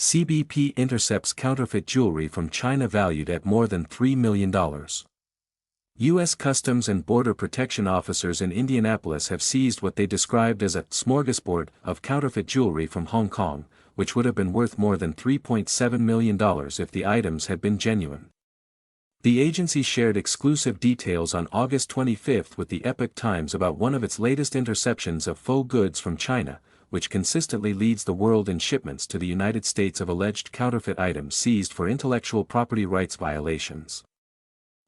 CBP intercepts counterfeit jewelry from China valued at more than $3 million. U.S. Customs and Border Protection officers in Indianapolis have seized what they described as a smorgasbord of counterfeit jewelry from Hong Kong, which would have been worth more than $3.7 million if the items had been genuine. The agency shared exclusive details on August 25 with the Epoch Times about one of its latest interceptions of faux goods from China, which consistently leads the world in shipments to the United States of alleged counterfeit items seized for intellectual property rights violations.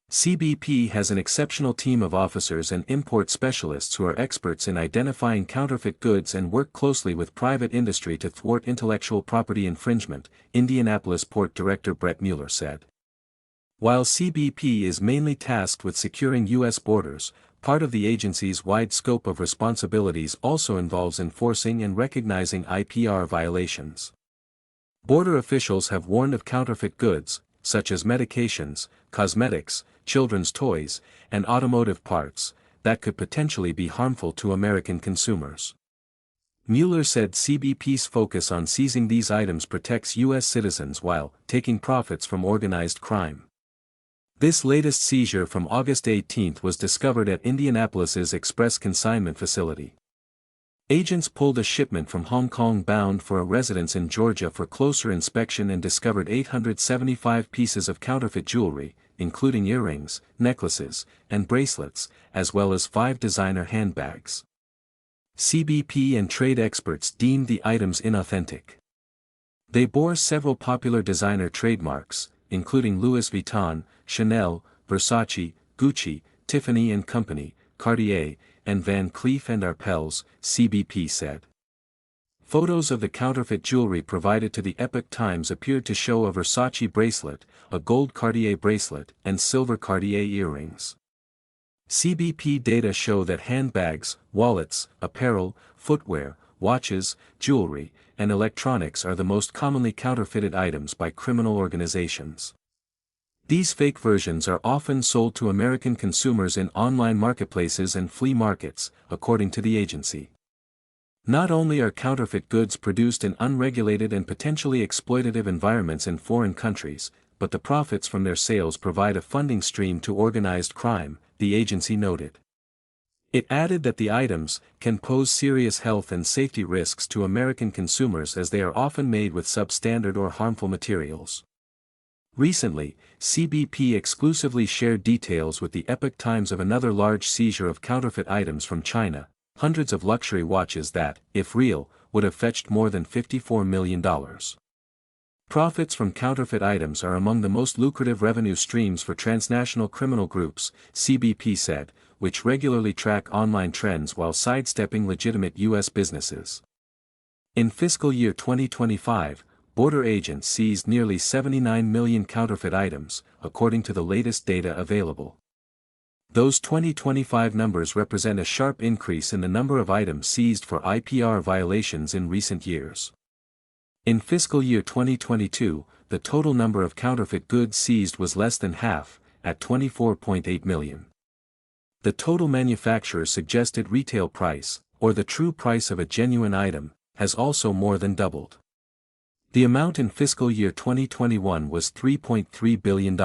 CBP has an exceptional team of officers and import specialists who are experts in identifying counterfeit goods and work closely with private industry to thwart intellectual property infringement, Indianapolis Port Director Brett Mueller said. While CBP is mainly tasked with securing U.S. borders, part of the agency's wide scope of responsibilities also involves enforcing and recognizing IPR violations. Border officials have warned of counterfeit goods, such as medications, cosmetics, children's toys, and automotive parts, that could potentially be harmful to American consumers. Mueller said CBP's focus on seizing these items protects U.S. citizens while taking profits from organized crime. This latest seizure from August 18 was discovered at Indianapolis's express consignment facility. Agents pulled a shipment from Hong Kong bound for a residence in Georgia for closer inspection and discovered 875 pieces of counterfeit jewelry, including earrings, necklaces, and bracelets, as well as 5 designer handbags. CBP and trade experts deemed the items inauthentic. They bore several popular designer trademarks, including Louis Vuitton, Chanel, Versace, Gucci, Tiffany & Company, Cartier, and Van Cleef & Arpels, CBP said. Photos of the counterfeit jewelry provided to the Epoch Times appeared to show a Versace bracelet, a gold Cartier bracelet, and silver Cartier earrings. CBP data show that handbags, wallets, apparel, footwear, watches, jewelry, and electronics are the most commonly counterfeited items by criminal organizations. These fake versions are often sold to American consumers in online marketplaces and flea markets, according to the agency. Not only are counterfeit goods produced in unregulated and potentially exploitative environments in foreign countries, but the profits from their sales provide a funding stream to organized crime, the agency noted. It added that the items can pose serious health and safety risks to American consumers as they are often made with substandard or harmful materials. Recently, CBP exclusively shared details with the Epoch Times of another large seizure of counterfeit items from China, hundreds of luxury watches that, if real, would have fetched more than $54 million. Profits from counterfeit items are among the most lucrative revenue streams for transnational criminal groups, CBP said, which regularly track online trends while sidestepping legitimate U.S. businesses. In fiscal year 2025, border agents seized nearly 79 million counterfeit items, according to the latest data available. Those 2025 numbers represent a sharp increase in the number of items seized for IPR violations in recent years. In fiscal year 2022, the total number of counterfeit goods seized was less than half, at 24.8 million. The total manufacturer's suggested retail price, or the true price of a genuine item, has also more than doubled. The amount in fiscal year 2021 was $3.3 billion.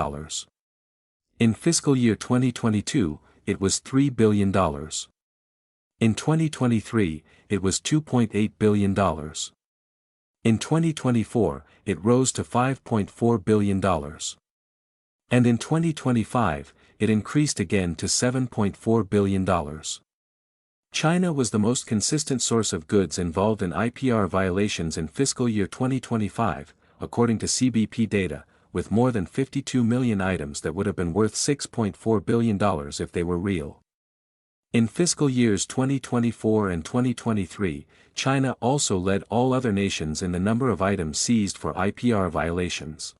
In fiscal year 2022, it was $3 billion. In 2023, it was $2.8 billion. In 2024, it rose to $5.4 billion. And in 2025, it increased again to $7.4 billion. China was the most consistent source of goods involved in IPR violations in fiscal year 2025, according to CBP data, with more than 52 million items that would have been worth $6.4 billion if they were real. In fiscal years 2024 and 2023, China also led all other nations in the number of items seized for IPR violations.